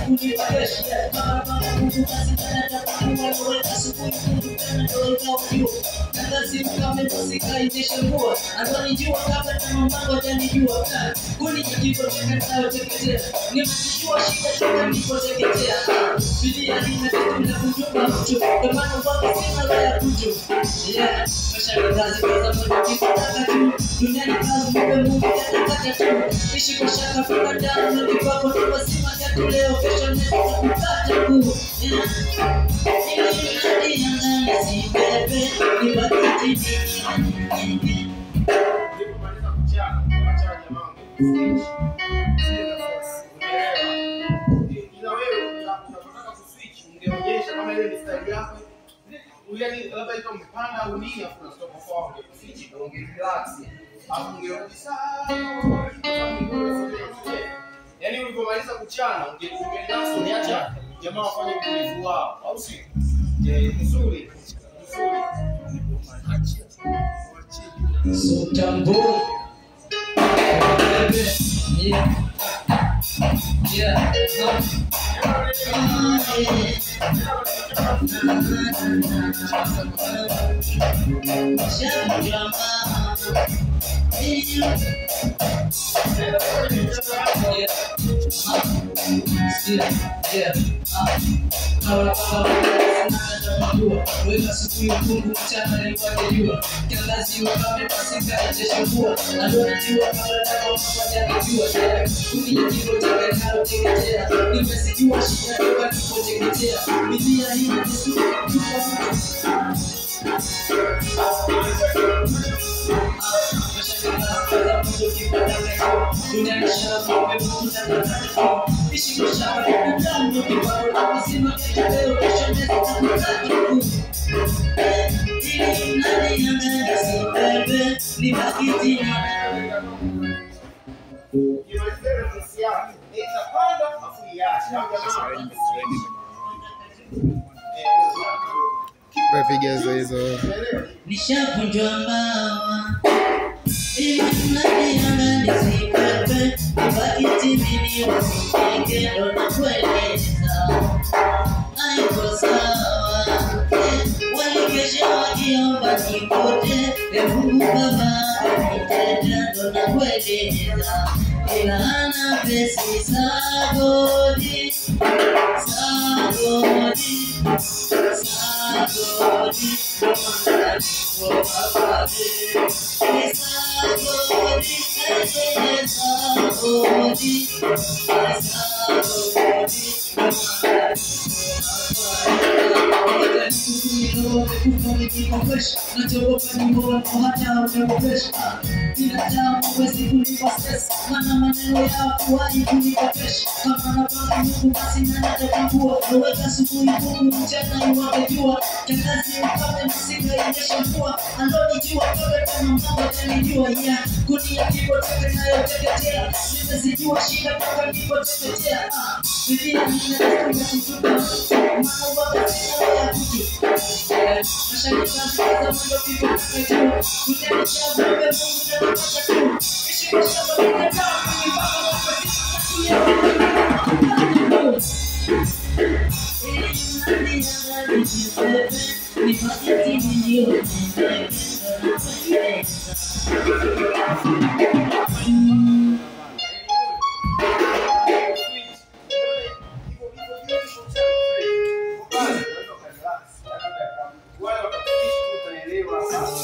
kunipa kesho. Mama Mungu basi tena kuweka asubuhi kukutana ndio ikawa. Kazi kama msika imeshangua. Ananijua kabla kama mambo yanijua. Kuni kijiko chakatao teketea. Nimejua shida toka nilipoteketea. Bidii alina kitu kujua mtu. Kwa maana wako sina la ya kutu. Yeah, mashallah kazi kwa sababu nikitaka tu. Duniani kazi Mungu atakata tu. Ishi kwa shaka kwa damu na kipako tu sima katu leo kesho nenda kukata ku. Yeah. Si bebe ni bakati ni Nilipomaliza kuchana, kuacha jamaa wangu. Ila wewe unataka kuswitch, ungeonyesha kama ile ni style yako. Yaani labda iko mpanda au nini afu unastop kwa ungeswitch ndio ungerelax. Hapo ungerudi sana. Yaani ulipomaliza kuchana, ungerelax uniacha jamaa wafanye utulivu wao, au si? Nzuri. Sutambo. Yeah. Weka siku Mungu mchana nilipojua kiangazi ukame pasika itashukua anajua kabla kama hajajua kuni kidogo cha karo teketea nimesikiwa shida toka nilipoteketea bidii hii ni sura Piga hizo. Nishavunjwa mbawa. Nadianga nisipepe. Bakiti mimi wasipeke ndo na kueleza. Haiko sawa. Walikesha wakiomba nipote. Mungu baba nitenda ndo na kueleza. Ila hana pesi sagodi. Sagodi.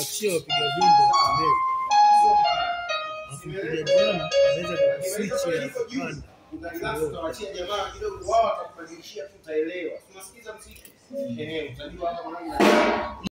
Sio piga vimbo mbele. Afukuja jana anaweza kuswitch ya kanda. Utaachia jamaa kidogo wao watakubadilishia tu utaelewa. Unasikiza muziki. Utajua hapa mwanangu.